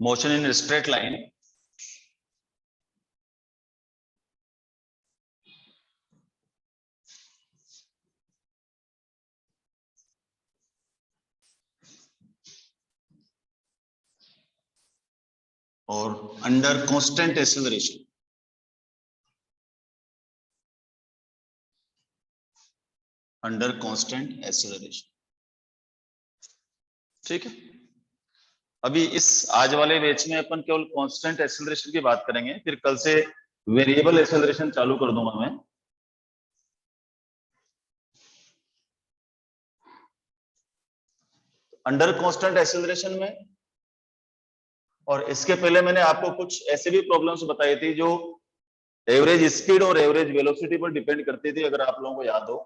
motion in a straight line or under constant acceleration. Under constant acceleration. ठीक है, अभी इस आज वाले बैच में अपन केवल कांस्टेंट एक्सेलरेशन की बात करेंगे, फिर कल से वेरिएबल एक्सेलरेशन चालू कर दूंगा मैं। अंडर कांस्टेंट एक्सेलरेशन में और इसके पहले मैंने आपको कुछ ऐसे भी प्रॉब्लम्स बताई थी जो एवरेज स्पीड और एवरेज वेलोसिटी पर डिपेंड करती थी, अगर आप लोगों को याद हो।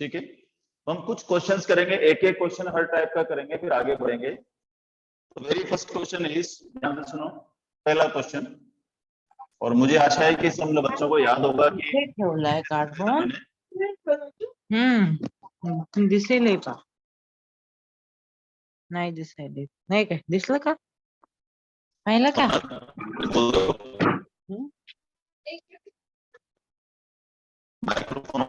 ठीक है, तो हम कुछ क्वेश्चंस करेंगे, एक एक क्वेश्चन हर टाइप का करेंगे, फिर आगे बढ़ेंगे। तो वेरी फर्स्ट क्वेश्चन इज, ध्यान से सुनो, पहला क्वेश्चन, और मुझे आशा है कि सब बच्चों को याद होगा कि दिसेल का नाही दिसायले नाही काय दिसलं का पाहिलं का माइक्रोफोन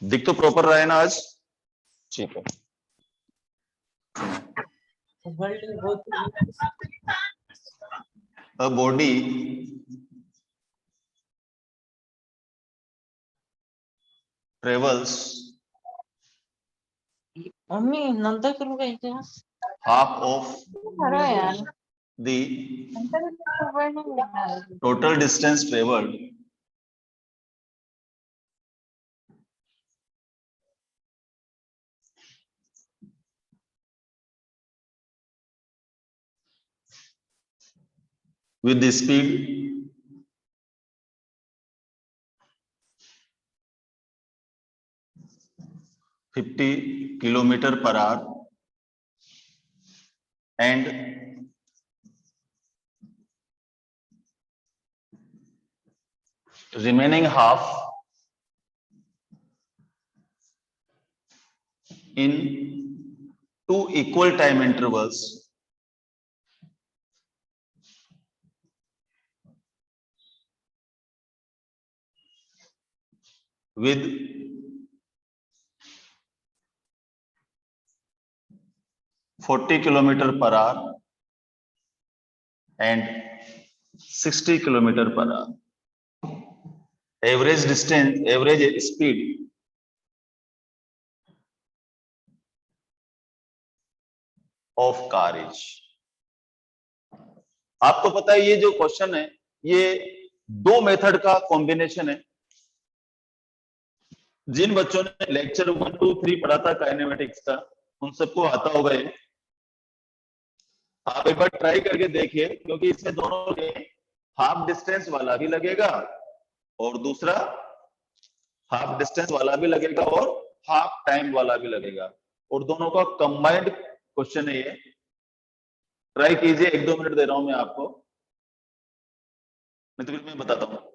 दिख तो प्रॉपर रहा है ना आज? ठीक है, a body travels मम्मी नंतर करू का इथे half of खरं यार the नंतर total distance traveled with the speed (50 km/h) and remaining half in 2 equal time intervals with 40 km/h and 60 km/h. Average distance, average speed of car is. आपको पता है ये जो क्वेश्चन है ये दो मेथड का कॉम्बिनेशन है। जिन बच्चों ने लेक्चर 1, 2, 3 पढ़ा था काइनेमेटिक्स का, उन सबको आता होगा ये। आप एक बार ट्राई करके देखिए, क्योंकि इसमें दोनों में हाफ डिस्टेंस वाला भी लगेगा और दूसरा हाफ डिस्टेंस वाला भी लगेगा और हाफ टाइम वाला भी लगेगा, और दोनों का कंबाइंड क्वेश्चन है ये। ट्राई कीजिए, 1-2 मिनट दे रहा हूं मैं आपको, नहीं तो फिर मैं बताता हूं।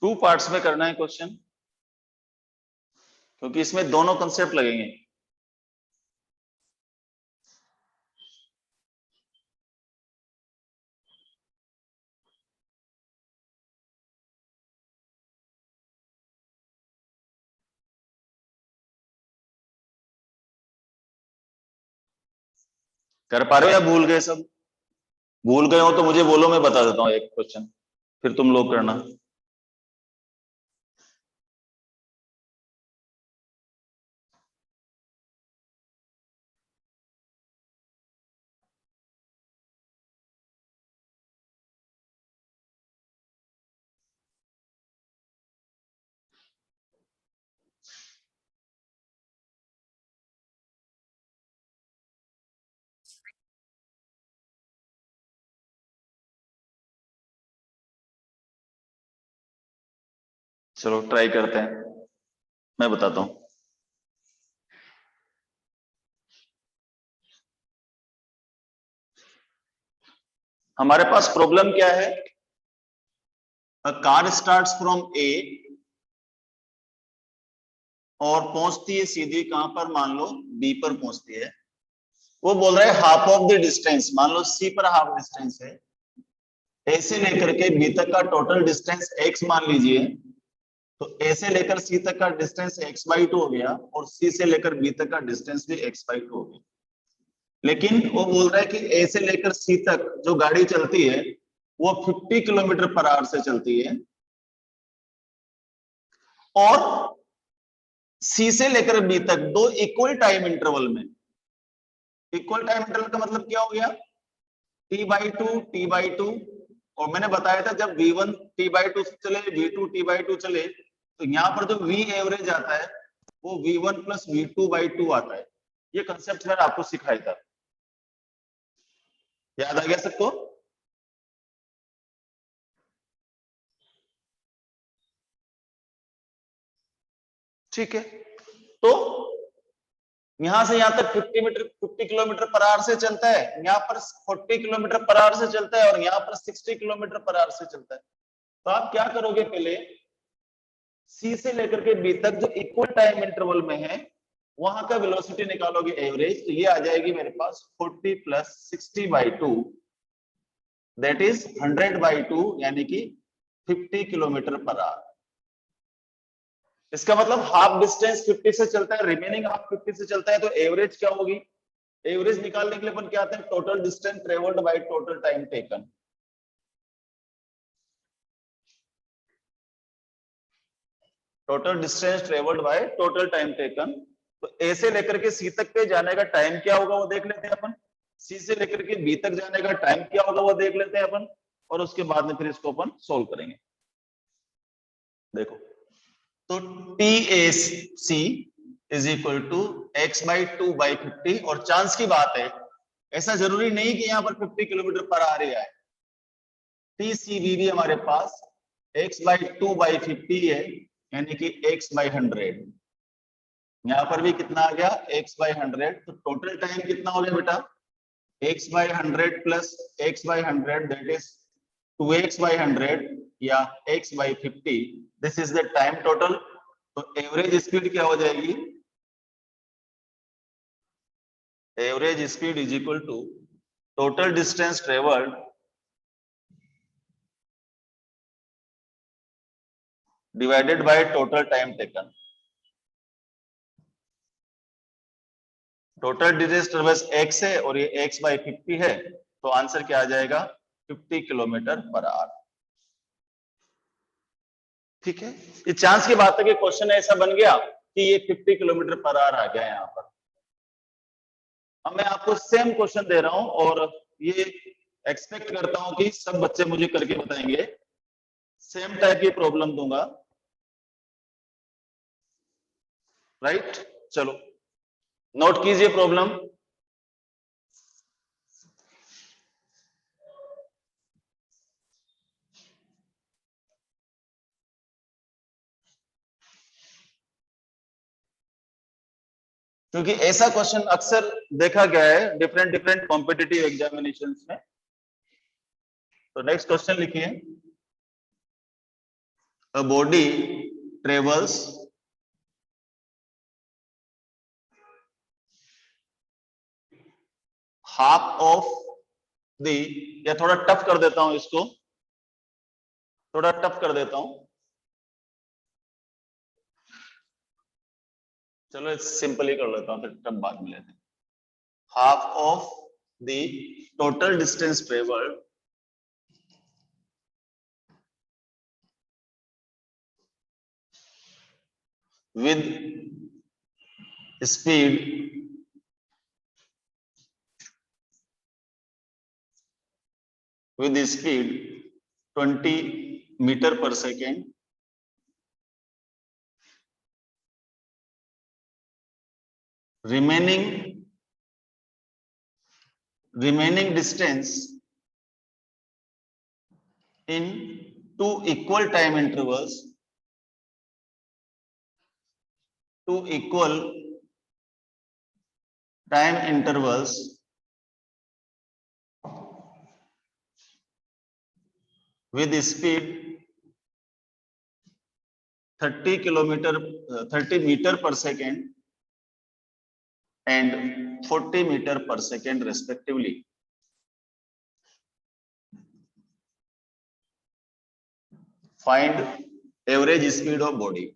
टू पार्ट्स में करना है क्वेश्चन, क्योंकि इसमें दोनों कंसेप्ट लगेंगे। कर पा रहे हो या भूल गए सब? भूल गए हो तो मुझे बोलो, मैं बता देता हूँ एक क्वेश्चन, फिर तुम लोग करना। चलो ट्राई करते हैं, मैं बताता हूँ। हमारे पास प्रॉब्लम क्या है? अ कार स्टार्ट्स फ्रॉम ए और पहुंचती है सीधी कहां पर, मान लो बी पर पहुंचती है। वो बोल रहा है हाफ ऑफ द डिस्टेंस, मान लो सी पर हाफ डिस्टेंस है, ए से लेकर के बी तक का टोटल डिस्टेंस x मान लीजिए। तो ए से लेकर सी तक का डिस्टेंस x/2 हो गया और सी से लेकर बी तक का डिस्टेंस भी x/2 हो गया। लेकिन वो बोल रहा है कि ए से लेकर सी तक जो गाड़ी चलती है वो 50 किलोमीटर पर आवर से चलती है, और सी से लेकर बी तक दो इक्वल टाइम इंटरवल में। इक्वल टाइम इंटरवल का मतलब क्या हो गया? t/2 t/2। और मैंने बताया था जब v1 t/2 से चले, v2 t/2 चले, तो यहाँ पर जो v एवरेज आता है वो v1 प्लस v2/2 आता है। ये कंसेप्ट मैंने आपको सिखाया था, याद आ गया सबको? ठीक है, तो यहां से यहां तक 50 किलोमीटर पर आवर से चलता है, यहाँ पर 40 किलोमीटर पर आवर से चलता है, और यहाँ पर 60 किलोमीटर पर आवर से चलता है। तो आप क्या करोगे, पहले सी से लेकर के बी तक जो इक्वल टाइम इंटरवल में है वहां का वेलोसिटी निकालोगे एवरेज, तो ये आ जाएगी मेरे पास 40 प्लस 60/2, दैट इज 100/2, यानी कि 50 किलोमीटर पर आवर। इसका मतलब हाफ डिस्टेंस 50 से चलता है, रिमेनिंग हाफ 50 से चलता है, तो एवरेज क्या होगी? एवरेज निकालने के लिए अपन क्या आते हैं? Total distance travelled by total time taken. Total distance travelled by total time taken. तो ए से लेकर के सी तक पे जाने का टाइम क्या होगा वो देख लेते हैं अपन। सी से लेकर के बी तक जाने का टाइम क्या होगा वो देख लेते हैं अपन, और उसके बाद में फिर इसको अपन सोल्व करेंगे। देखो, तो T A C is equal to x/2/50, और चांस की बात है, ऐसा जरूरी नहीं कि यहाँ पर 50 किलोमीटर पर आ रही है। टी सी बी भी हमारे पास x/2/50 है, यानी कि x/100। यहाँ पर भी कितना आ गया? x/100। तो टोटल टाइम कितना हो गया बेटा? x/100 plus x/100, that is 2x/100 या x/50। This is the time total. तो एवरेज स्पीड क्या हो जाएगी? Average speed is equal to total distance travelled divided by total time taken. Total distance travels x है और ये x/50 है, तो आंसर क्या आ जाएगा? 50 किलोमीटर पर आवर। ठीक है, ये चांस की बात है कि क्वेश्चन ऐसा बन गया कि ये 50 किलोमीटर पर आवर आ गया यहाँ पर। अब मैं आपको सेम क्वेश्चन दे रहा हूं और ये एक्सपेक्ट करता हूं कि सब बच्चे मुझे करके बताएंगे। सेम टाइप की प्रॉब्लम दूंगा, राइट? चलो नोट कीजिए प्रॉब्लम। क्योंकि ऐसा क्वेश्चन अक्सर देखा गया है डिफरेंट डिफरेंट कॉम्पिटिटिव एग्जामिनेशंस में। तो नेक्स्ट क्वेश्चन लिखिए, a body travels half of the, या थोड़ा टफ कर देता हूं इसको, थोड़ा टफ कर देता हूं, चलो सिंपल ही कर लेता हूं, फिर टफ बाद में लेते हैं। Half of the total distance traveled with speed with the speed 20 meter per second remaining distance in two equal time intervals with the speed 30 meter per second and 40 meter per second respectively. Find average speed of body.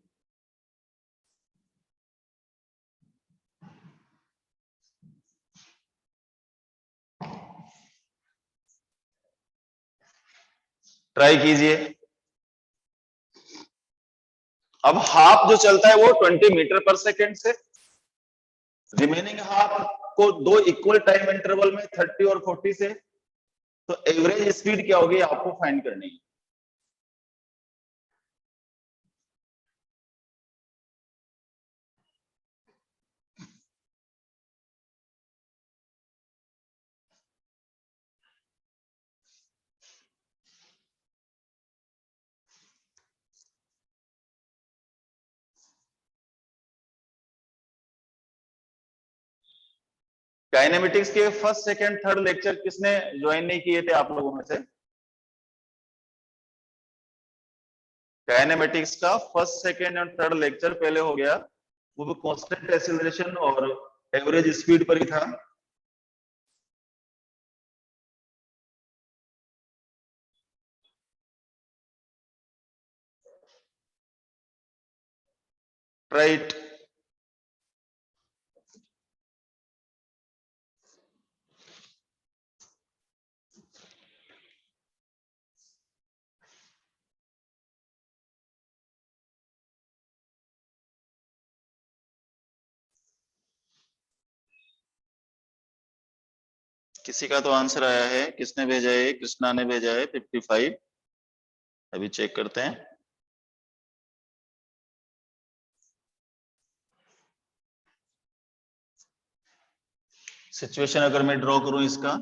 Try कीजिए। अब half जो चलता है वो 20 metre पर second से, remaining half को दो इक्वल टाइम इंटरवल में 30 और 40 से, तो एवरेज स्पीड क्या होगी आपको फाइंड करनी है। काइनेमेटिक्स के फर्स्ट सेकंड थर्ड लेक्चर किसने ज्वाइन नहीं किए थे आप लोगों में से? काइनेमेटिक्स का फर्स्ट सेकंड और थर्ड लेक्चर पहले हो गया, वो भी कांस्टेंट एक्सीलरेशन और एवरेज स्पीड पर ही था। राइट, किसी का तो आंसर आया है, किसने भेजा है? कृष्णा ने भेजा है 55। अभी चेक करते हैं। सिचुएशन अगर मैं ड्रॉ करूं इसका,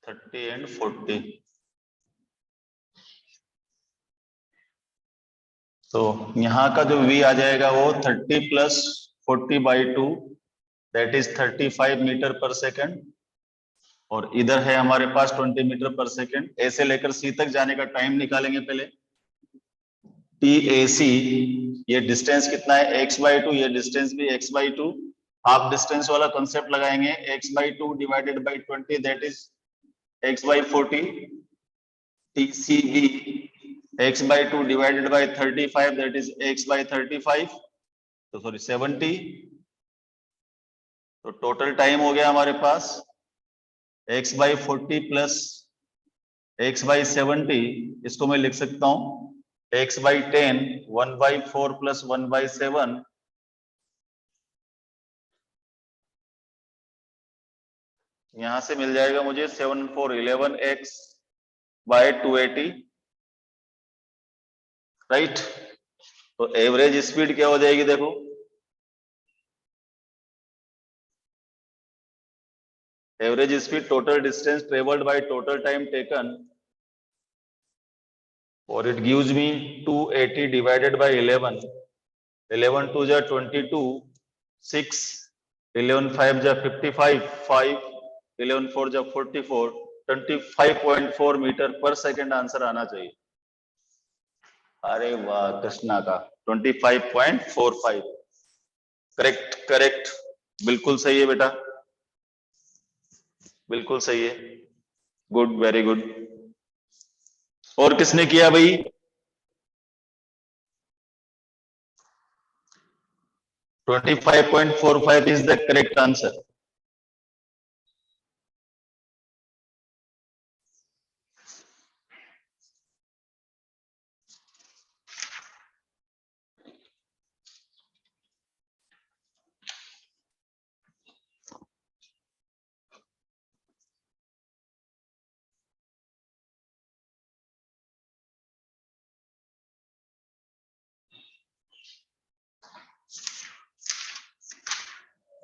थर्टी एंड 40, तो यहाँ का जो v आ जाएगा वो 30 प्लस 40/2, दैट इज 35 मीटर पर सेकेंड, और इधर है हमारे पास 20 मीटर पर सेकेंड। ए से लेकर सी तक जाने का टाइम निकालेंगे पहले। TAC, ये डिस्टेंस कितना है? x/2, ये डिस्टेंस भी x/2। हाफ डिस्टेंस वाला कॉन्सेप्ट लगाएंगे, x/2 divided by 20, that is x/40। TCB, x/2 divided by 35, that is x/35, तो सॉरी 70। तो टोटल टाइम हो गया हमारे पास x/40 प्लस x/70, इसको मैं लिख सकता हूं x/10, 1/4 प्लस 1/7, यहां से मिल जाएगा मुझे 7 4 11x/280, राइट। तो एवरेज स्पीड क्या हो जाएगी देखो, average speed total distance travelled by total time taken, और it gives me 280 divided by 11, 11 2 जा 22, 6, 11 5 जा 55, 5, 11 4 जा 44, 25.4 मीटर पर सेकेंड आंसर आना चाहिए। अरे वाह कृष्णा का 25.45, करेक्ट करेक्ट। बिल्कुल सही है बेटा, बिल्कुल सही है, गुड, वेरी गुड। और किसने किया भाई? 25.45 is the correct answer.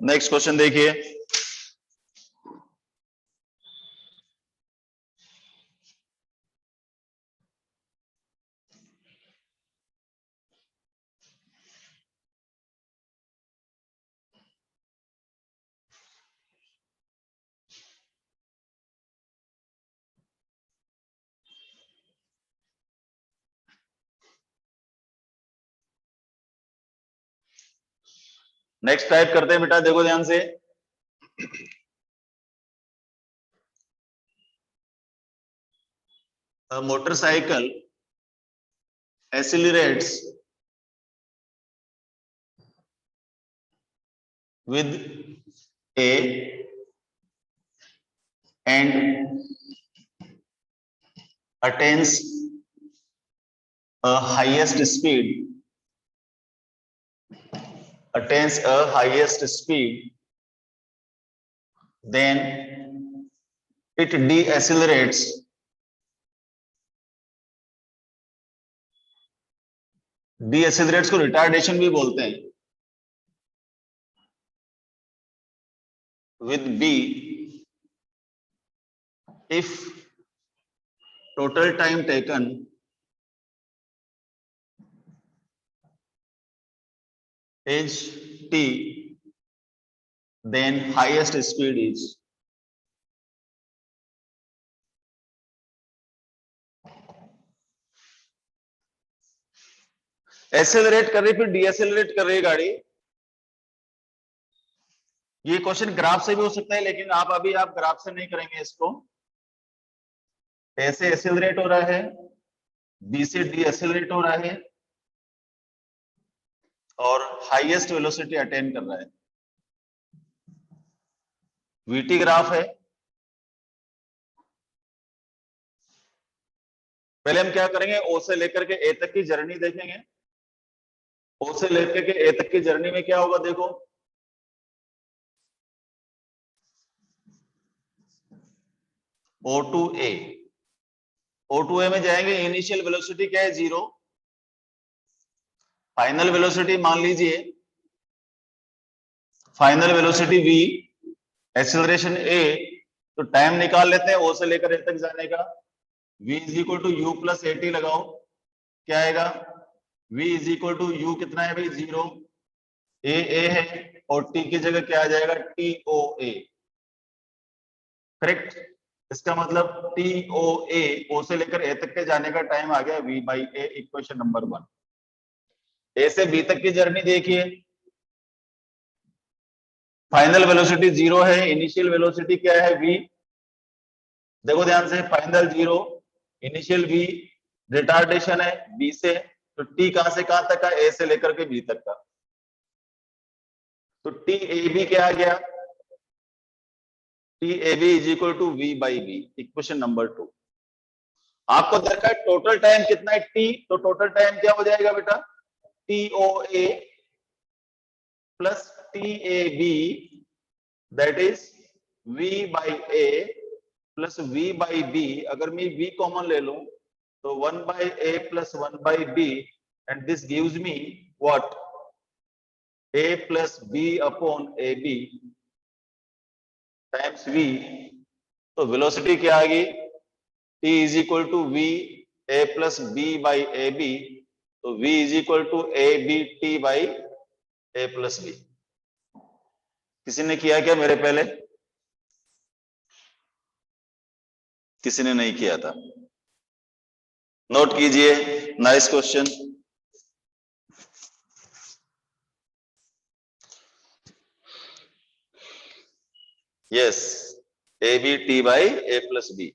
Next question देखिए। नेक्स्ट टाइप करते हैं बेटा, देखो ध्यान से। A motorcycle accelerates with a and attains a highest speed, then it decelerates को रिटार्डेशन भी बोलते हैं, with B if total time taken is t, then highest speed is accelerate कर रही फिर डीएसेलरेट कर रही है गाड़ी। ये क्वेश्चन ग्राफ से भी हो सकता है, लेकिन आप ग्राफ से नहीं करेंगे इसको। ऐसे एक्सेलरेट हो रहा है, बी से डीएसेलरेट हो रहा है और हाईएस्ट वेलोसिटी अटेन कर रहा है। वीटी ग्राफ है। पहले हम क्या करेंगे, ओ से लेकर के ए तक की जर्नी देखेंगे। ओ से लेकर के ए तक की जर्नी में क्या होगा, देखो ओ टू ए, ओ टू ए में जाएंगे, इनिशियल वेलोसिटी क्या है, 0। फाइनल वेलोसिटी मान लीजिए, final velocity v, acceleration a, तो टाइम निकाल लेते हैं ओ से लेकर ए तक जाने का। v is equal to you plus A T लगाओ, क्या आएगा, v is equal to U कितना है भाई, 0, ए है और t की जगह क्या आ जाएगा, टी ओ ए, करेक्ट। इसका मतलब टी ओ ए, ओ से लेकर ए तक के जाने का टाइम आ गया v by A, equation number 1। ए से बी तक की जर्नी देखिए, फाइनल वेलोसिटी 0 है, इनिशियल वेलोसिटी क्या है, v। देखो ध्यान से, फाइनल 0, इनिशियल v, रिटार्डेशन है b से, तो t कहां से कहां तक का, a से लेकर के b तक का, तो टी ए बी क्या आ गया, T A B is equal to v by B, equation number 2। आपको दरकार टोटल टाइम कितना है t, तो टोटल टाइम क्या हो जाएगा बेटा, T O A plus T A B, that is v by A plus v by B. अगर मैं v कॉमन ले लूं तो 1 by A plus 1 by B, and this gives me what, a plus b upon A B times v। तो velocity क्या आ गई, t is equal to v a plus b by A B, तो v is equal to A B T by A plus B. किसी ने किया क्या मेरे पहले, किसी ने नहीं किया था, नोट कीजिए, nice question. Yes, A B T by A plus B.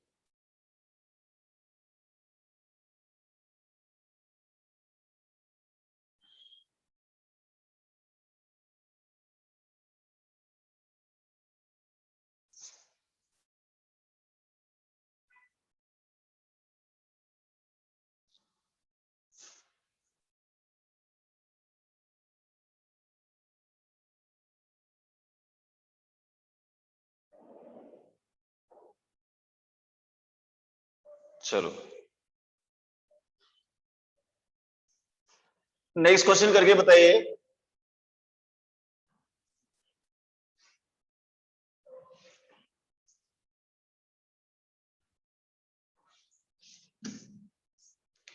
चलो नेक्स्ट क्वेश्चन करके बताइए।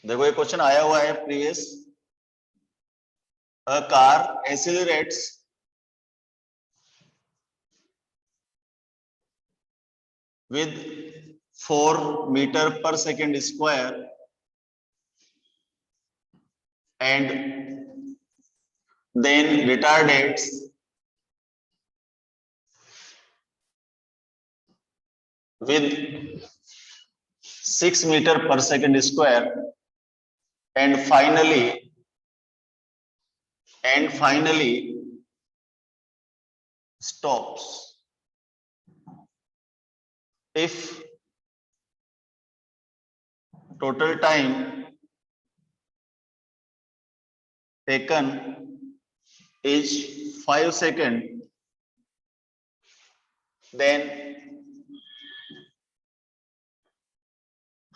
देखो ये क्वेश्चन आया हुआ है previous. A car accelerates with 4 meter per second square and then retardates with 6 meter per second square and finally stops if total time taken is 5 seconds, then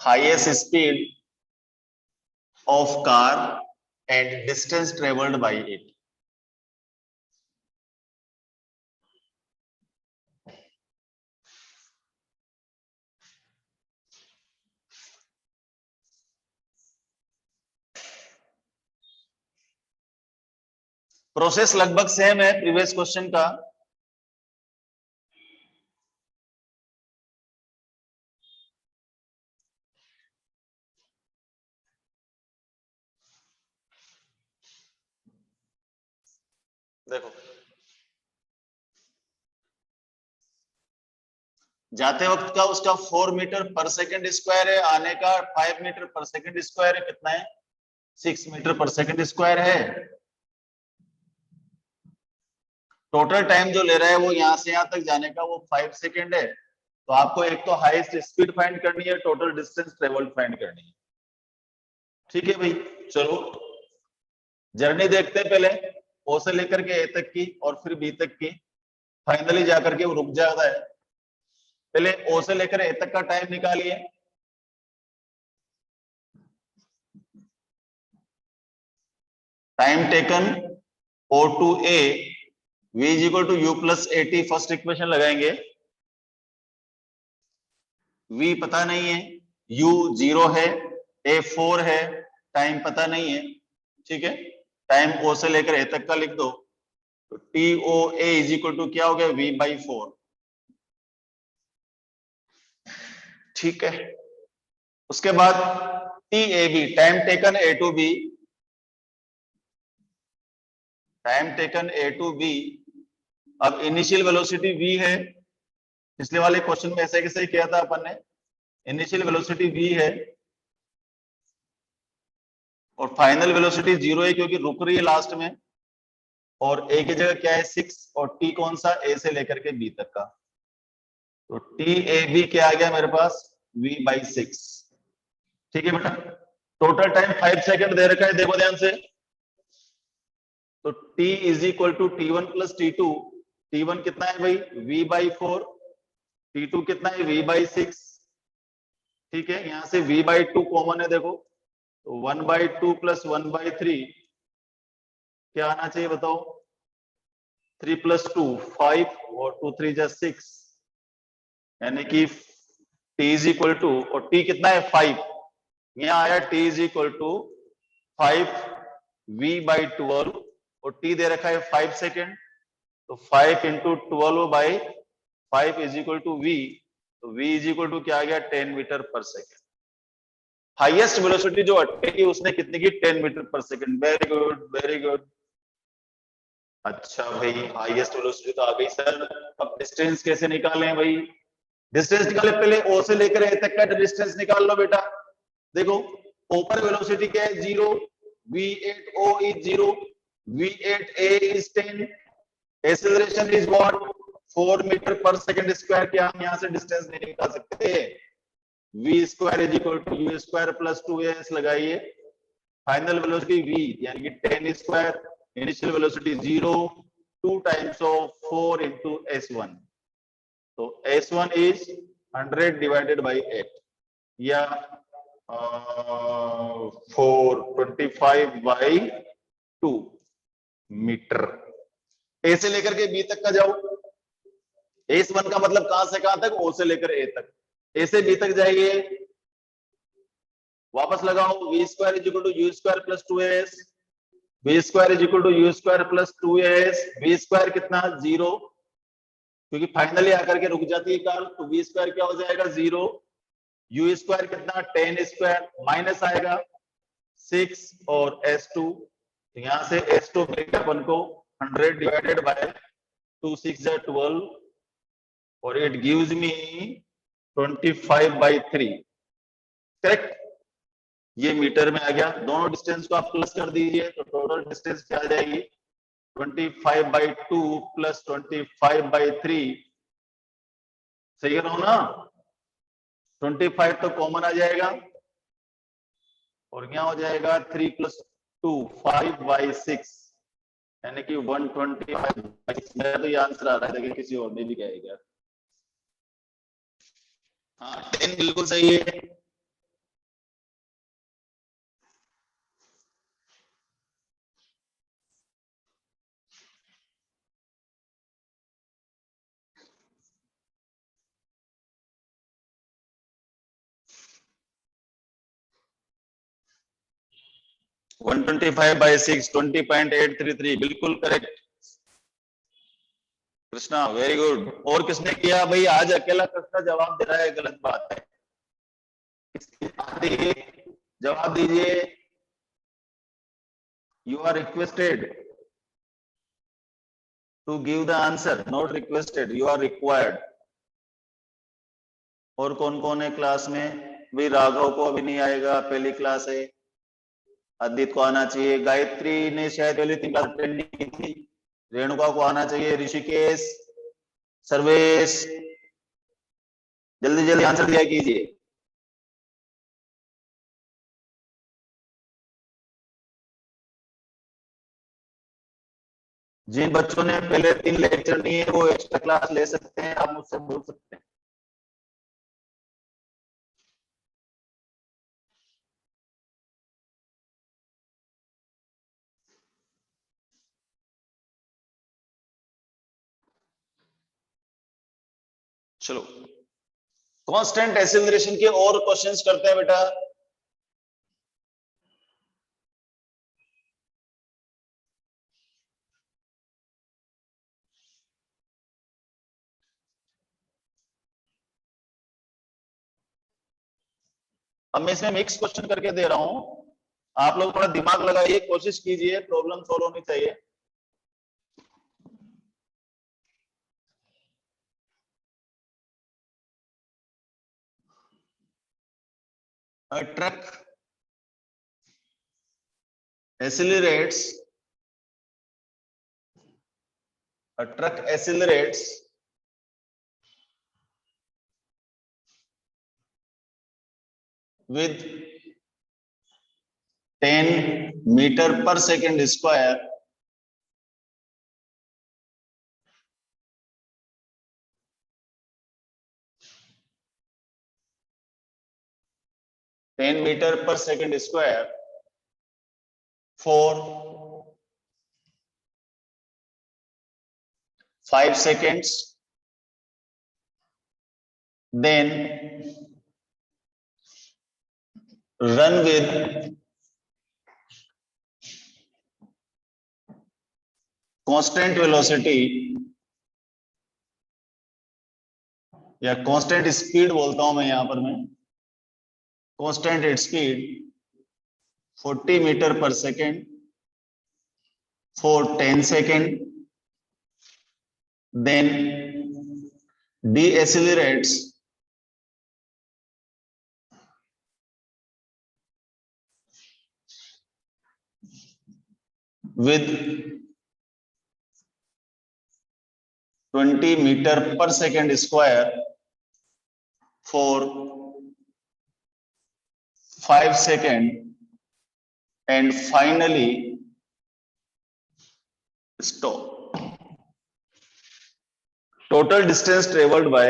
highest speed of car and distance traveled by it. Process लगभग same है previous question का। देखो जाते वक्त का उसका 4 metre per second square है, आने का 5 मीटर पर सेकंड स्क्वायर है, कितना है 6 मीटर पर सेकंड स्क्वायर है। टोटल टाइम जो ले रहा है वो यहां से यहां तक जाने का वो 5 सेकंड है। तो आपको एक तो हाईएस्ट स्पीड फाइंड करनी है, टोटल डिस्टेंस ट्रेवल्ड फाइंड करनी है। ठीक है भाई, चलो जर्नी देखते हैं पहले ओ से लेकर के ए तक की और फिर बी तक की, फाइनली जाकर के वो रुक जाता है। पहले ओ से लेकर ए तक का टाइम निकालिए। Time taken O to A v is equal to you plus A T, first equation लगाएंगे। v पता नहीं है, u 0 है, a 4 है, टाइम पता नहीं है। ठीक है, टाइम o से लेकर a तक का लिख दो। तो T O A is equal to क्या हो गया v बाई 4। ठीक है, उसके बाद T A B, time taken A to B, time taken A to B. अब इनिशियल वेलोसिटी v है, पिछले वाले क्वेश्चन में ऐसे कैसे किया था अपन ने, इनिशियल वेलोसिटी v है और फाइनल वेलोसिटी 0 है क्योंकि रुक रही है लास्ट में, और a की जगह क्या है 6 और t कौन सा a से लेकर के b तक का। तो टी ए बी क्या आ गया मेरे पास v बाई 6। ठीक है बेटा, टोटल टाइम 5 सेकंड दे रखा है, देखो ध्यान से। तो t is equal to t1 plus t2। t1 कितना है भाई v बाई 4, t2 कितना है v बाई 6। ठीक है, यहां से v बाई 2 कॉमन है, देखो तो 1 बाई 2 प्लस 1 बाई 3 क्या आना चाहिए बताओ, 3 प्लस 2 5 और 2 3 जा 6, यानी कि t इज इक्वल टू, और t कितना है 5, यहाँ आया t is equal to 5 v by 12 और t दे रखा है 5 सेकेंड, तो 5 into 12 by 5 is equal to v, तो v इज इक्वल टू क्या आ गया 10 मीटर पर सेकेंड। हाईएस्ट वेलोसिटी जो अटकेगी उसने कितनी की 10 मीटर पर second. Very good very good. अच्छा भाई, हाईएस्ट वेलोसिटी तो आ गई सर। अब डिस्टेंस कैसे निकालें भाई? डिस्टेंस निकाले, पहले ओ से लेकर ए तक का डिस्टेंस निकाल लो बेटा। देखो ऊपर वेलोसिटी क्या है? 0, v8o is 0, v8a is 10, acceleration is what? 4 metre per second square. क्या हम यहां से डिस्टेंस नहीं निकाल सकते? v square is equal to u square plus 2s लगाइए। फाइनल वेलोसिटी v यानी कि 10 square, initial velocity 0, 2 times of 4 into s1। तो s1 इज 100 डिवाइडेड बाई 8 या 425/2 मीटर। ए से लेकर के बी तक का जाओ। S1 का मतलब कहां से कहां तक? ओ से लेकर ए तक। ए से बी तक जाइए, वापस लगाओ। v square is equal to u square plus 2s, v square is equal to u square plus 2s। v square कितना? 0, क्योंकि फाइनली आकर के रुक जाती है कार, तो v स्क्वायर क्या हो जाएगा? 0। u स्क्वायर कितना? 10 स्क्वायर, माइनस आएगा 6 और s2, तो यहां से s2 मिलेगा अपन को 100 डिवाइडेड बाय 2, 6 जा 12 और इट गिव्स मी 25/3। करेक्ट? ये मीटर में आ गया। दोनों डिस्टेंस को आप प्लस कर दीजिए तो टोटल डिस्टेंस क्या आ जाएगी? 25/2 प्लस 25/3। सही कर रहा हूं ना? 25 तो कॉमन आ जाएगा और यहाँ हो जाएगा 3 + 2 5/6 यानी कि 125/6। मेरा तो ये आंसर आ रहा है, लेकिन किसी और ने भी कहेगा। हाँ 10 बिल्कुल सही है। वन 25/6 20.833 बिल्कुल करेक्ट। Krishna very good. और किसने किया भाई? आज अकेला कृष्णा जवाब दे रहा है, गलत बात है। जवाब दीजिए। You are requested to give the answer, not requested, you are required. और कौन कौन है क्लास में? भाई राघव को अभी नहीं आएगा, पहली क्लास है। अदित को आना चाहिए, गायत्री ने शायद पहले 3 क्लास अटेंड की थी। रेणुका को आना चाहिए, ऋषिकेश, सर्वेश, जल्दी जल्दी आंसर दिया कीजिए। जिन बच्चों ने पहले 3 लेक्चर लिए वो एक्स्ट्रा क्लास ले सकते हैं, आप मुझसे बोल सकते हैं। चलो कांस्टेंट एक्सेलरेशन के और क्वेश्चंस करते हैं बेटा। अब मैं इसमें मिक्स क्वेश्चन करके दे रहा हूं, आप लोग थोड़ा दिमाग लगाइए, कोशिश कीजिए, प्रॉब्लम सॉल्व होनी चाहिए। A truck accelerates with 10 meter per second square for 5 seconds, then run with constant velocity या कांस्टेंट स्पीड बोलता हूं मैं यहां पर, मैं कांस्टेंट स्पीड 40 मीटर पर second for 10 seconds, then deaccelerates with 20 meter per second square for 5 seconds, and finally stop. Total distance traveled by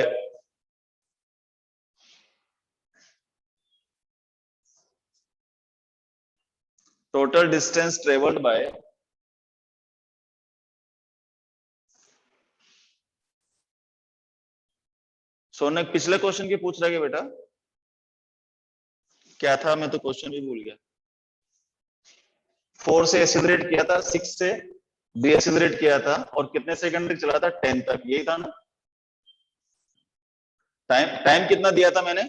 Shaunak पिछले question की पूछ रहा है बेटा, क्या था? मैं तो क्वेश्चन भी भूल गया। 4 से एक्सीलरेट किया था, 6 से डीएक्सीलरेट किया था, और कितने सेकंड तक चला था? 10 तक, यही था ना? टाइम कितना दिया था मैंने?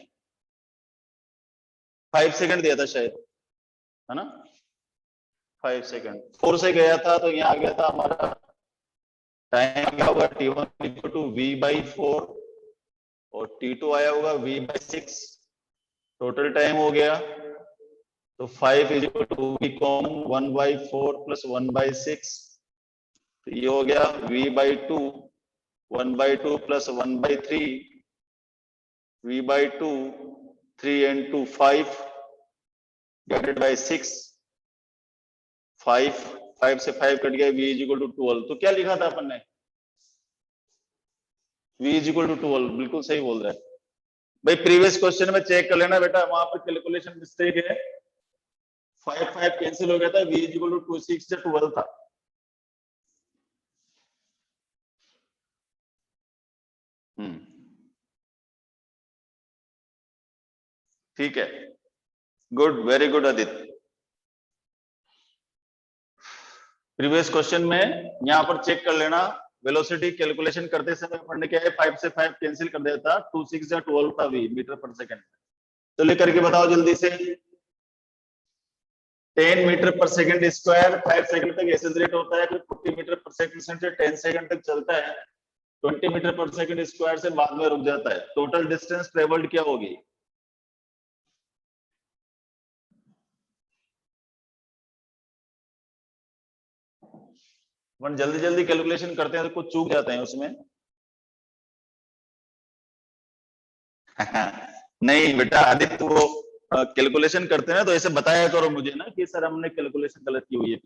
5 सेकंड दिया था शायद, है ना? 5 सेकंड। 4 से गया था तो यहाँ आ गया था हमारा टाइम क्या होगा? t1 इक्वल टू v/4 और t2 आया होगा v/6। टोटल टाइम हो गया तो 5 is equal to v common 1/4 plus 1/6, तो ये हो गया v/2, 1/2 plus 1/3, v/2, 3 and 2 5 divided by 6, 5 से 5 कट गया, v इज इक्वल टू 12। तो क्या लिखा था अपन ने? v इज इक्वल टू 12, बिल्कुल सही बोल रहा है भाई। प्रीवियस क्वेश्चन में चेक कर लेना बेटा, वहां पर कैलकुलेशन मिस्टेक है, 5 कैंसिल हो गया था, v इज इक्वल टू 26 से 12 था। ठीक है, good, very good Aditya. Previous question में यहां पर चेक कर लेना, वेलोसिटी कैलकुलेशन करते समय अपन ने क्या है, 5 से 5 कैंसिल कर दिया था, 2 6 या 12 था v मीटर पर सेकंड। तो लेकर के बताओ जल्दी से, 10 metre per second square 5 second तक एक्सेलरेट होता है, फिर 40 मीटर पर सेकंड से 10 सेकंड तक चलता है, 20 मीटर पर सेकंड स्क्वायर से बाद में रुक जाता है। टोटल डिस्टेंस ट्रेवल्ड क्या होगी? अपन जल्दी जल्दी कैलकुलेशन करते हैं तो कुछ चूक जाते हैं उसमें। नहीं बेटा आदित्य, वो कैलकुलेशन करते हैं तो ऐसे बताया करो मुझे ना कि सर हमने कैलकुलेशन गलत की हुई है,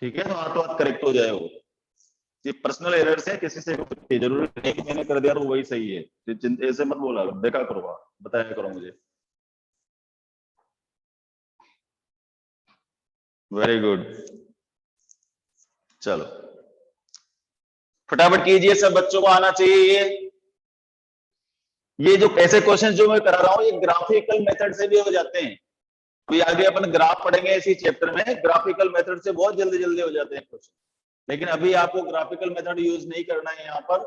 ठीक है? तो हाथों हाथ करेक्ट हो जाए वो। ये पर्सनल एरर्स है, किसी से जरूरी नहीं कि मैंने कर दिया तो वही सही है, ऐसे मत बोला, देखा करो, बताया करो मुझे। वेरी गुड, चलो फटाफट कीजिए, सब बच्चों को आना चाहिए। ये जो ऐसे क्वेश्चन जो मैं करा रहा हूं, ये ग्राफिकल मेथड से भी हो जाते हैं। अभी आगे अपन ग्राफ पढ़ेंगे इसी चैप्टर में, ग्राफिकल मेथड से बहुत जल्दी जल्दी हो जाते हैं क्वेश्चन, लेकिन अभी आपको ग्राफिकल मेथड यूज नहीं करना है। यहाँ पर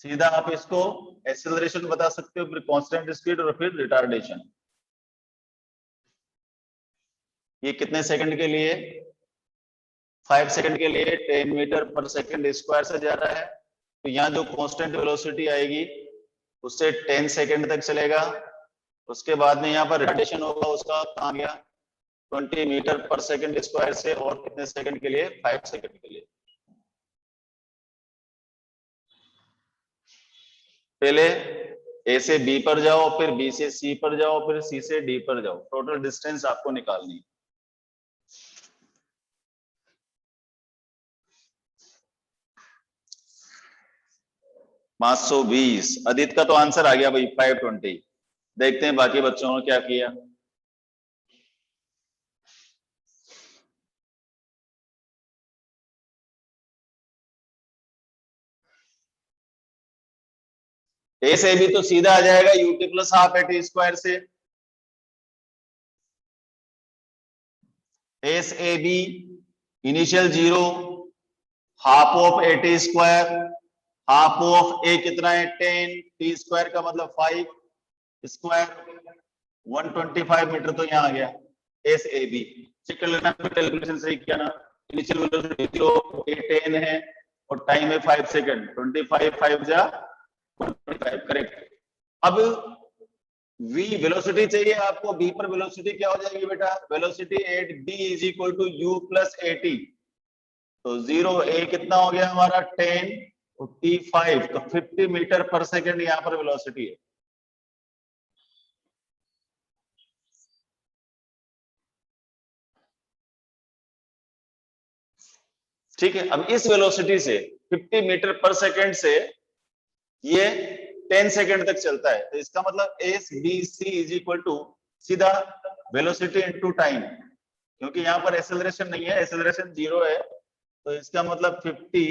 सीधा आप इसको एक्सेलरेशन बता सकते हो, फिर कांस्टेंट स्पीड और फिर रिटार्डेशन। ये कितने सेकंड के लिए? 5 सेकंड के लिए 10 मीटर पर सेकंड स्क्वायर से जा रहा है, तो यहाँ जो कांस्टेंट वेलोसिटी आएगी उससे 10 सेकंड तक चलेगा। उसके बाद में यहाँ पर रिटार्डेशन होगा, उसका कहाँ गया? 20 मीटर पर सेकंड स्क्वायर से, और कितने सेकंड के लिए? 5 सेकंड के लिए। पहले ए से बी पर जाओ, फिर बी से सी पर जाओ, फिर सी से डी पर जाओ, टोटल डिस्टेंस आपको निकालनी। 520। आदित्य का तो आंसर आ गया भाई, 520। देखते हैं बाकी बच्चों ने क्या किया। ए से बी तो सीधा आ जाएगा u t plus half a t square से। S a b initial 0, half of a t square, half of a कितना है? 10, टी स्क्वायर का मतलब 5 स्क्वायर, 125 मीटर, तो यहाँ आ गया एस ए बी। चेक कर लेना कैलकुलेशन सही किया ना। इनिशियल वेलोसिटी 0 a 10 है और टाइम है 5 सेकंड, 25 5 जा 125, करेक्ट। अब v वेलोसिटी चाहिए आपको, b पर वेलोसिटी क्या हो जाएगी बेटा, velocity at b is equal to u plus at। तो 0 a कितना हो गया हमारा 10 और t 5, तो 50 मीटर पर सेकंड यहाँ पर वेलोसिटी है। ठीक है, अब इस वेलोसिटी से 50 मीटर पर सेकंड से ये 10 सेकंड तक चलता है, तो इसका मतलब S B C is equal to सीधा वेलोसिटी इनटू टाइम, क्योंकि यहाँ पर एक्सेलरेशन नहीं है, एक्सेलरेशन 0 है, तो इसका मतलब 50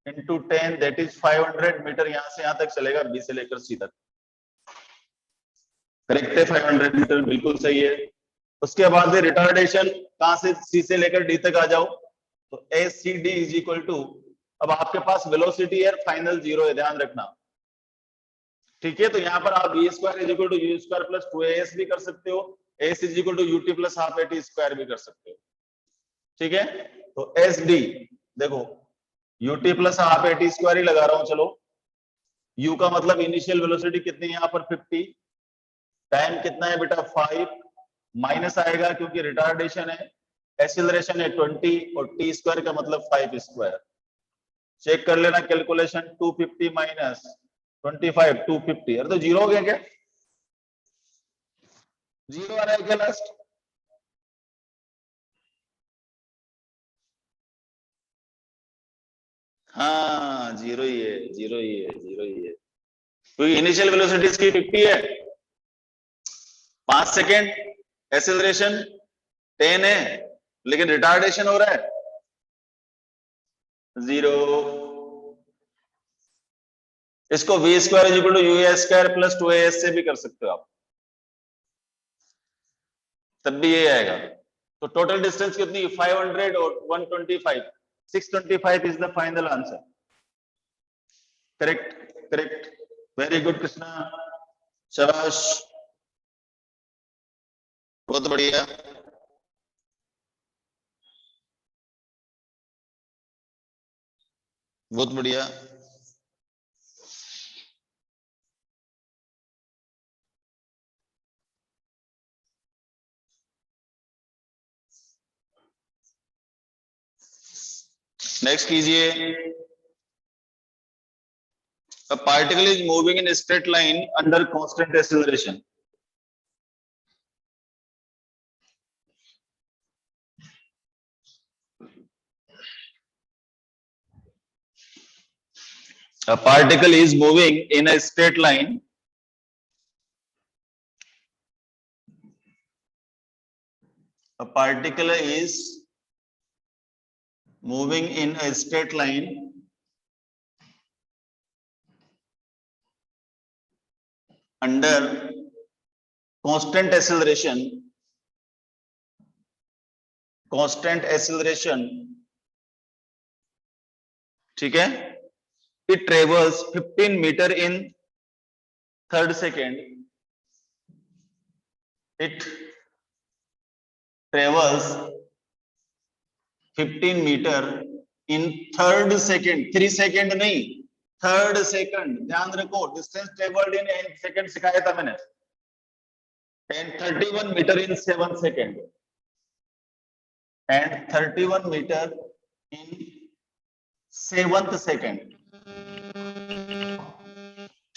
इंटू 10 दैट इज 500 मीटर यहाँ से यहाँ तक चलेगा, बी से लेकर सी तक। करेक्ट है, 500 मीटर बिल्कुल सही है। उसके बाद रिटार्डेशन कहां से, सी से लेकर डी तक आ जाओ, तो S C D is equal to, अब आपके पास वेलोसिटी है फाइनल 0 है, ध्यान रखना। ठीक है, तो यहाँ पर आप v square is equal to u square plus 2as भी कर सकते हो, s is equal to u t plus half a t square भी कर सकते हो। ठीक है, तो एस डी देखो u t plus half a t square ही लगा रहा हूं, चलो। यू का मतलब इनिशियल वेलोसिटी कितनी है यहाँ पर 50, टाइम कितना है बेटा 5, माइनस आएगा क्योंकि रिटार्डेशन है, एक्सीलरेशन है 20 और टी स्क्वायर का मतलब 5 स्क्वायर। चेक कर लेना कैलकुलेशन, 250 माइनस 25 250, अरे तो 0 हो गया क्या, 0 आ रहा है क्या लास्ट? हाँ 0 ही है, 0 ही है, 0 ही है, क्योंकि इनिशियल वेलोसिटी इसकी 50 है, 5 सेकेंड, एक्सेलरेशन 10 है, लेकिन रिटार्डेशन हो रहा है 0। इसको v square is equal to u square plus 2as से भी कर सकते हो आप, तब भी ये आएगा। तो टोटल डिस्टेंस कितनी, 500 और 125, 625 is the final answer. Correct correct, very good Krishna, शाबाश, बहुत बढ़िया। बहुत बढ़िया। नेक्स्ट कीजिए, a particle is moving in a straight line under constant acceleration. A particle is moving in a straight line a particle is moving in a straight line under constant acceleration ठीक है, it travels 15 meter in third second, it travels 15 meter in third second, 3 second नहीं, third second, ध्यान रखो, distance travelled इन 8 second सिखाया था मैंने, and 31 meter in 7 second and 31 meter in 7th second।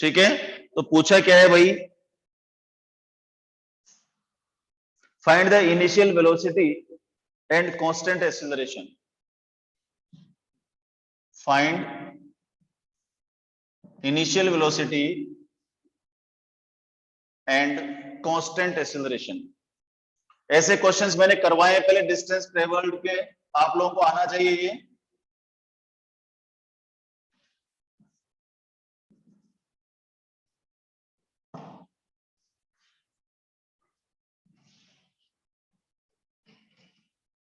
ठीक है, तो पूछा क्या है भाई, find the initial velocity and constant acceleration, find initial velocity and constant acceleration. ऐसे क्वेश्चंस मैंने करवाए पहले डिस्टेंस ट्रेवल्ड के, आप लोगों को आना चाहिए ये।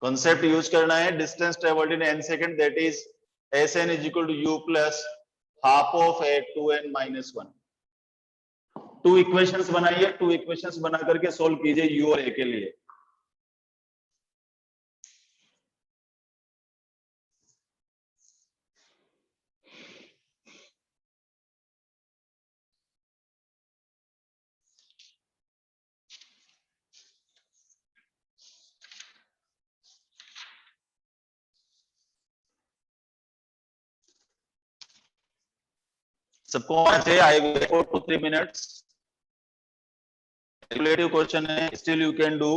कॉन्सेप्ट यूज करना है, distance travelled in n second that is Sn is equal to u plus half of a 2n minus 1। 2 equations बनाइए, 2 इक्वेशंस बना करके सोल्व कीजिए u और a के लिए। सबको आना चाहिए। I will 4 to 3 minutes। Calculative question है, स्टिल यू कैन डू।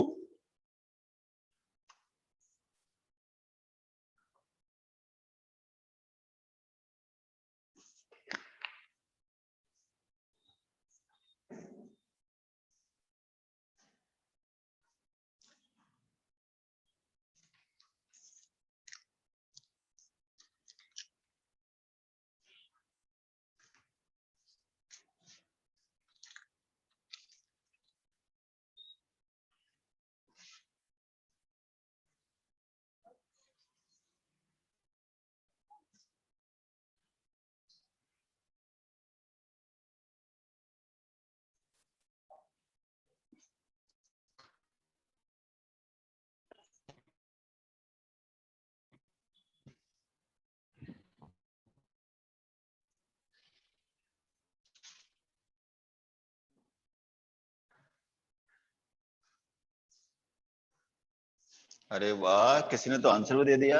अरे वाह, किसी ने तो आंसर भी दे दिया।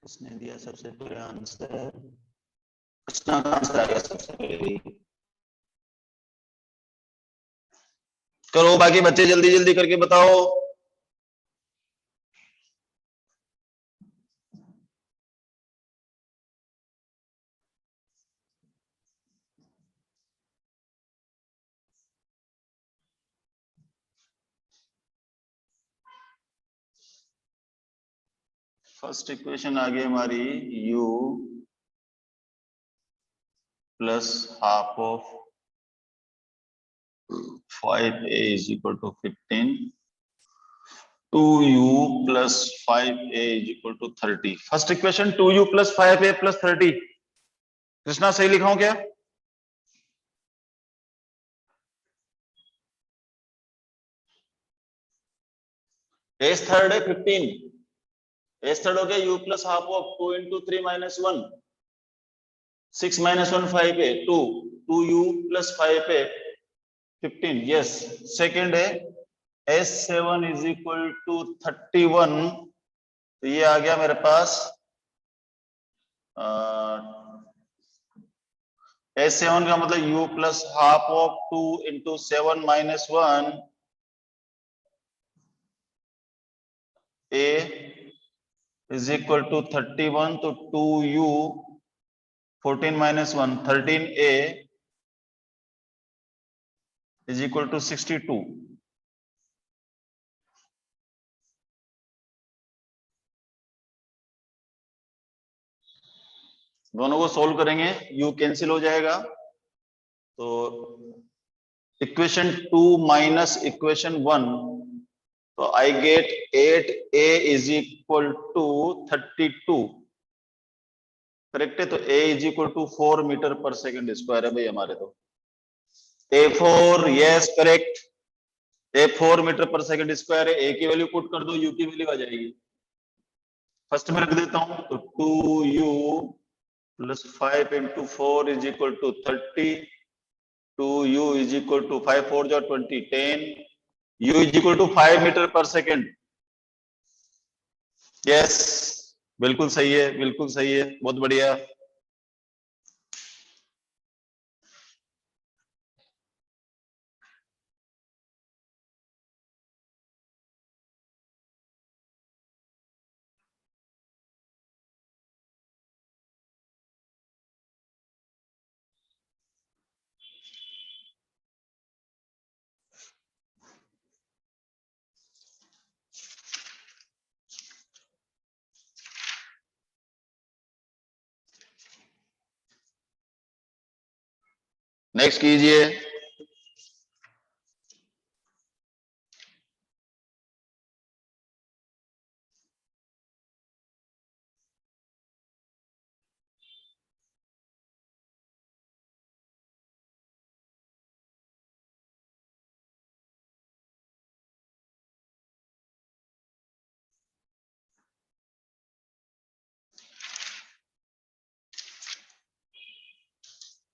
किसने दिया सबसे पहले आंसर? कृष्णा का आंसर आ गया सबसे पहले। करो बाकी बच्चे, जल्दी जल्दी करके बताओ। फर्स्ट इक्वेशन आ गई हमारी, u plus half of 5a is equal to 15, 2u plus 5a is equal to 30। First equation 2u plus 5a plus 30। Krishna सही लिखा हूं क्या? एस थर्ड है 15, एस थर्ड हो गया u plus half of 2 into 3 minus 1, 6 minus 1 5a, 2, 2u plus 5a 15। Yes, second है S7 is equal to 31। तो ये आ गया मेरे पास S7 का मतलब u plus half of 2 into 7 minus 1 a is equal to 31। तो 2u 14 minus 1 13a is equal to 62। दोनों को सोल्व करेंगे, u कैंसिल हो जाएगा। तो इक्वेशन 2 माइनस इक्वेशन 1, तो I get 8a is equal to 32। Correct है? तो a is equal to 4 metre per second square है भाई हमारे। तो a4, yes correct, a4 metre per second square है। a की वैल्यू पुट कर दो, u की वैल्यू आ जाएगी। फर्स्ट में रख देता हूं, तो 2u plus 5 into 4 is equal to 30, 2u is equal to 5 4 जो 20, 10, u is equal to 5 metre per second. Yes, बिल्कुल सही है, बिल्कुल सही है, बहुत बढ़िया। नेक्स्ट कीजिए।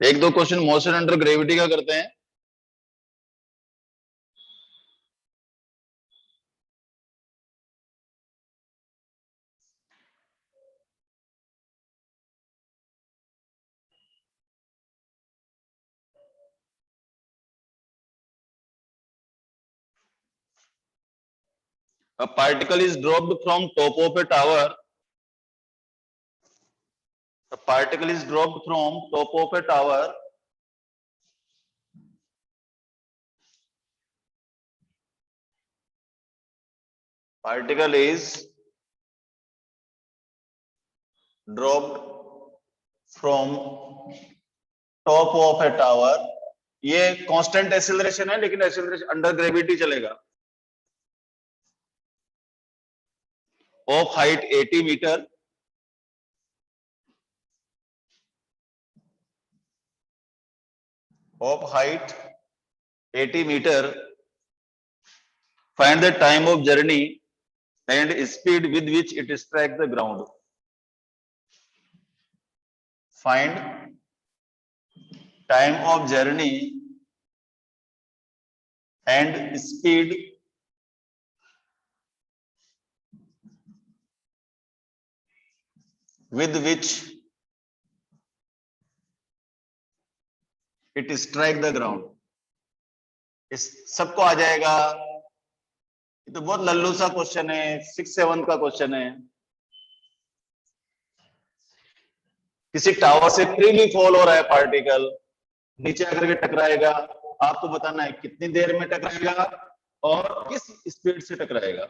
एक दो क्वेश्चन मोशन अंडर ग्रेविटी का करते हैं। A particle is dropped from top of a tower. A particle is dropped from top of a tower. Particle is dropped from top of a tower. ये constant acceleration है, लेकिन acceleration under gravity चलेगा. Of height 80 meter. Of height 80 meter. Find the time of journey and speed with which it strikes the ground. Find time of journey and speed with which it strike the ground. इस सबको आ जाएगा. ये तो बहुत लल्लू सा question है, 6-7 का question है. किसी टावर से फ्रीली फॉल हो रहा है पार्टिकल, नीचे आकर के टकराएगा. आपको बताना है कितनी देर में टकराएगा और किस स्पीड से टकराएगा.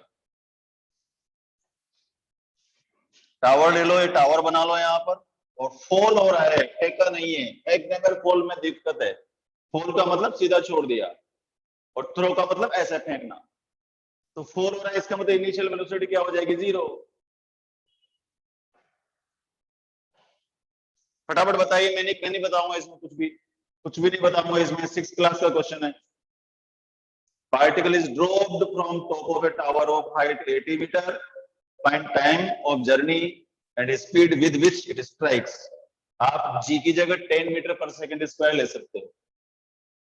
टावर ले लो, ये टावर बना लो यहाँ पर, और फॉल हो रहा है, फेंका नहीं है. फेंकने में फॉल में दिक्कत है. फॉल का मतलब सीधा छोड़ दिया, और थ्रो का मतलब ऐसा फेंकना. तो फॉल हो रहा है, इसका मतलब इनिशियल वेलोसिटी क्या हो जाएगी? 0. फटाफट बताइए. मैं नहीं बताऊंगा इसमें कुछ भी नहीं बताऊंगा इसमें. 6th क्लास का क्वेश्चन है. Particle is dropped from top of a tower of height 80 metre. Find time of journey and speed with which it strikes. आप g की जगह 10 मीटर पर सेकंड स्क्वायर ले सकते हो.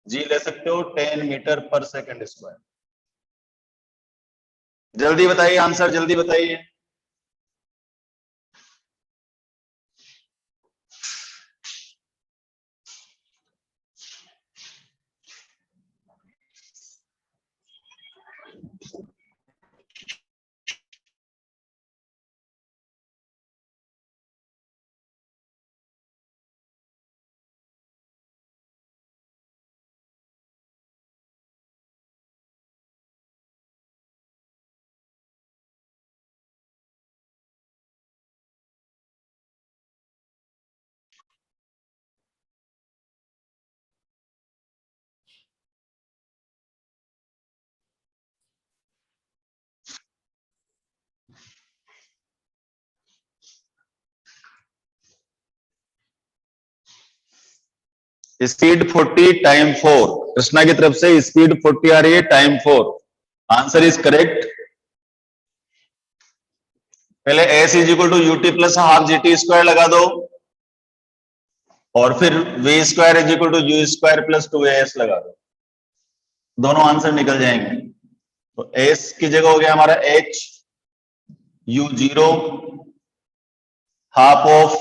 g ले सकते हो 10 मीटर पर सेकंड स्क्वायर. जल्दी बताइए आंसर, जल्दी बताइए. Speed 40 time 4. कृष्णा की तरफ से स्पीड 40 आ रही है, टाइम 4. Answer is correct. पहले s is equal to u t plus half g t square लगा दो, और फिर v square is equal to u square plus 2as लगा दो. दोनों आंसर निकल जाएंगे. तो s की जगह हो गया हमारा h u0 half of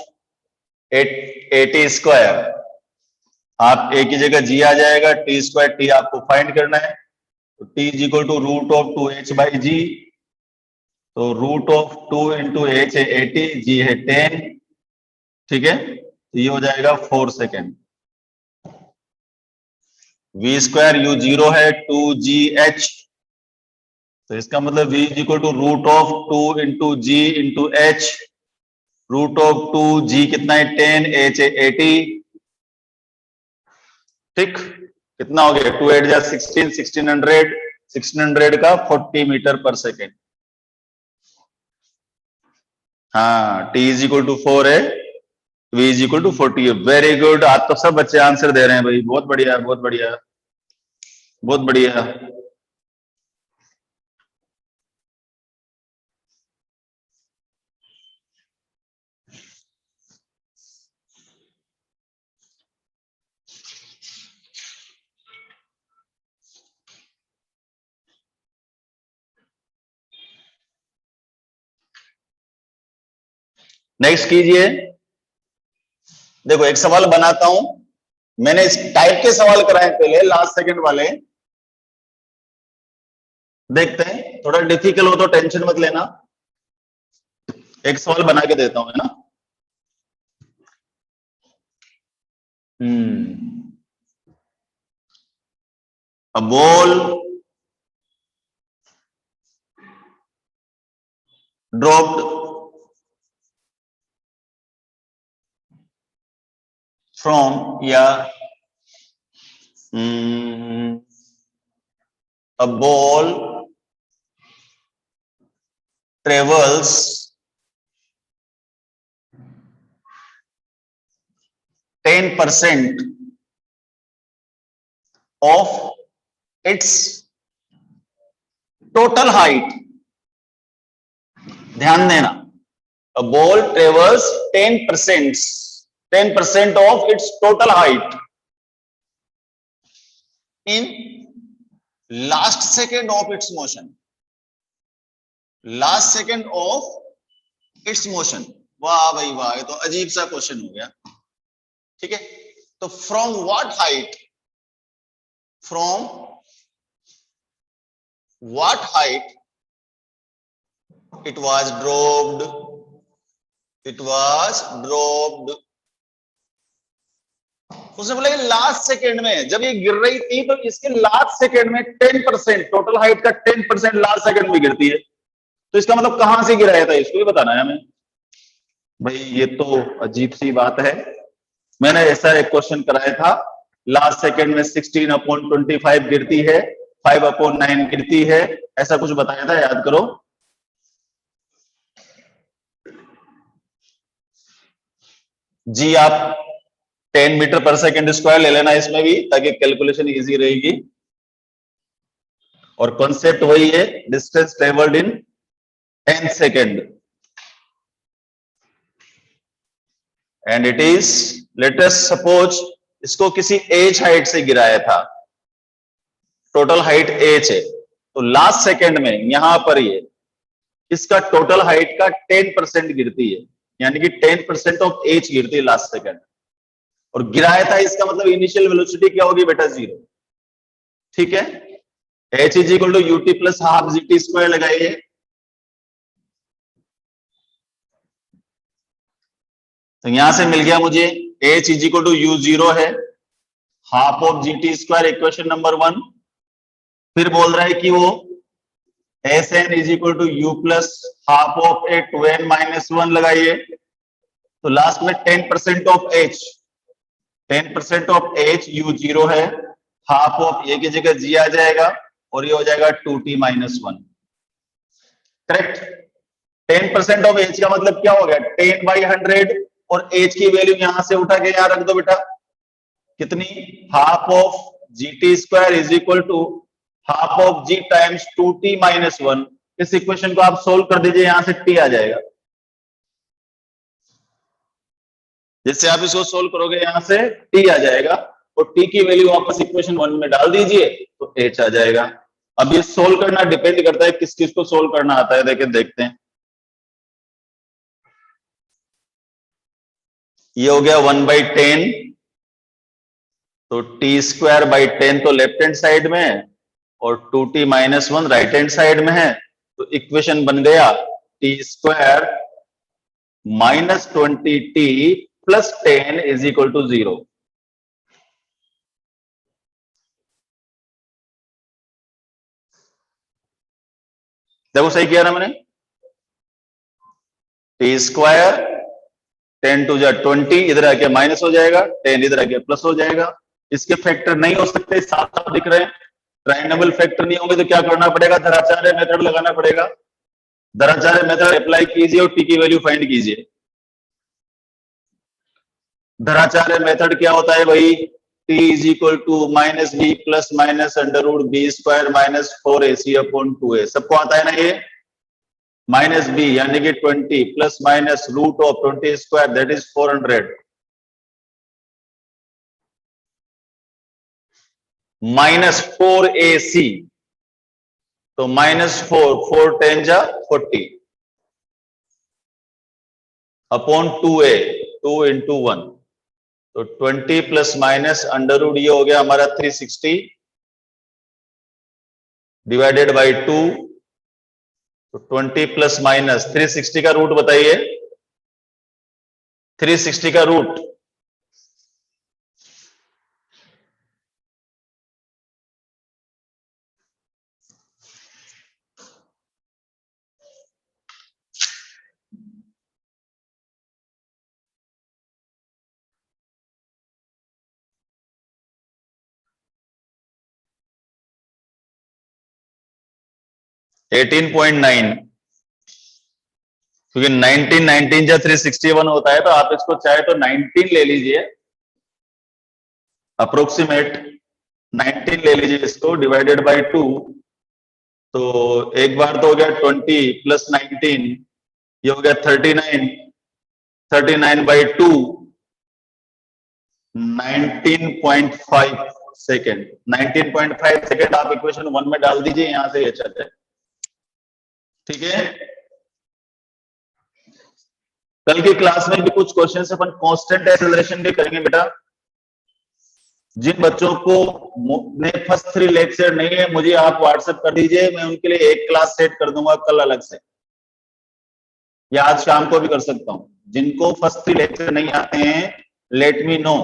80 square. आप a की जगह g आ जाएगा, t स्क्वायर t आपको फाइंड करना है. तो t is equal to root of 2h by g. तो रूट ऑफ 2 इंटू h है 80, g है 10. ठीक है, तो ये हो जाएगा 4 सेकेंड. v स्क्वायर u0 है 2gh. तो इसका मतलब v is equal to root of 2 into g into h. Root of 2g कितना है 10, h है 80. ठीक, कितना हो गया 2 8 जा 16, 1600 का 40 मीटर पर सेकेंड. हाँ, t इज इक्वल टू 4 है, v इज इक्वल टू 40 है. Very good. आज तो सब बच्चे आंसर दे रहे हैं भाई. बहुत बढ़िया, बहुत बढ़िया, बहुत बढ़िया. नेक्स्ट कीजिए. देखो एक सवाल बनाता हूं. मैंने इस टाइप के सवाल कराए पहले, लास्ट सेकंड वाले. देखते हैं थोड़ा डिफिकल्ट हो तो टेंशन मत लेना, एक सवाल बना के देता हूं, है ना। A ball dropped from a ball travels 10% of its total height. ध्यान देना, a ball travels 10% of its total height in last second of its motion. Last second of its motion. वाह भाई वाह, ये तो अजीब सा क्वेश्चन हो गया। ठीक है, तो from what height, from what height it was dropped, it was dropped। उसने बोला कि लास्ट सेकेंड में जब ये गिर रही थी तो इसके लास्ट सेकेंड में 10%, टोटल हाइट का 10% लास्ट सेकेंड में गिरती है, तो इसका मतलब कहां से गिराया था, इसको भी बताना है हमें। भाई ये तो अजीब सी बात है, मैंने ऐसा एक क्वेश्चन कराया था, लास्ट सेकेंड में 16/25 गिरती है, 5/9 गिरती है, ऐसा कुछ बताया था, याद करो। जी आप 10 मीटर पर सेकेंड स्क्वायर ले लेना इसमें भी, ताकि कैलकुलेशन इजी रहेगी। और कॉन्सेप्ट वही है, distance travelled in 10 second, and it is, let us suppose इसको किसी एच हाइट से गिराया था, टोटल हाइट एच है, तो लास्ट सेकेंड में यहां पर ये इसका टोटल हाइट का 10% गिरती है, यानी कि 10% ऑफ एच गिरती है लास्ट सेकेंड, और गिराया था इसका मतलब इनिशियल वेलोसिटी क्या होगी बेटा, 0। ठीक है, h is equal to u t plus half g t square लगाइए, तो यहां से मिल गया मुझे h is equal to u0 है, half of g t square, equation number 1। फिर बोल रहा है कि वो Sn is equal to you plus half of a 2n-1 लगाइए, तो लास्ट में 10% of h, 10% of h u0 है, हाफ ऑफ ए की जगह g आ जाएगा, और ये हो जाएगा 2t-1। करेक्ट, 10% ऑफ h का मतलब क्या हो गया, 10/100, और h की वैल्यू यहां से उठा के यहां रख दो बेटा, कितनी, half of gt square is equal to half of g times 2t-1। इस इक्वेशन को आप सोल्व कर दीजिए, यहां से t आ जाएगा, जैसे आप इसको सोल्व करोगे यहां से t आ जाएगा, और t की वैल्यू वापस इक्वेशन 1 में डाल दीजिए तो h आ जाएगा। अब ये सोल्व करना डिपेंड करता है किस चीज को सोल्व करना आता है, देखते हैं। ये हो गया 1/10, तो t²/10 तो लेफ्ट हैंड साइड में है, और 2t-1 राइट हैंड साइड में है, तो इक्वेशन बन गया t² - 20t + 10 = 0। देखो सही किया ना मैंने, t², 10 × 20, इधर आके माइनस हो जाएगा, 10 इधर आके प्लस हो जाएगा। इसके फैक्टर नहीं हो सकते, साफ साफ दिख रहे हैं, ट्राइनेबल फैक्टर नहीं होंगे तो क्या करना पड़ेगा, धराचार्य मेथड लगाना पड़ेगा। धराचार्य मेथड अप्लाई कीजिए और टी की वैल्यू फाइंड कीजिए। धराचार्य मेथड क्या होता है भाई, t = -b ± √b² - 4ac/2a, सबको आता है ना ये, -b यानी कि 20 ± √20², दैट इज 400, -4ac, तो -4 10 जा 40 अपॉन 2a, 2 × 1, तो 20 ± ये हो गया हमारा 360 डिवाइडेड बाय 2, तो 20 प्लस माइनस 360 का रूट बताइए, 360 का रूट एटीन 18.9, क्योंकि 19 जब 361 होता है तो आप इसको चाहे तो 19 ले लीजिए, अप्रोक्सीमेट 19 ले लीजिए इसको, डिवाइडेड बाय 2, तो एक बार तो हो गया 20 प्लस 19, ये हो गया 39, 39 बाई 2, 19.5 सेकेंड, 19.5 सेकेंड आप इक्वेशन 1 में डाल दीजिए, यहां से ये चल जाए। ठीक है, कल की क्लास में भी कुछ क्वेश्चन अपन कांस्टेंट एक्सेलरेशन के करेंगे बेटा। जिन बच्चों को ने फर्स्ट 3 लेक्चर नहीं है, मुझे आप व्हाट्सएप कर दीजिए, मैं उनके लिए एक क्लास सेट कर दूंगा कल अलग से, या आज शाम को भी कर सकता हूं। जिनको फर्स्ट 3 लेक्चर नहीं आते हैं, लेट मी नो।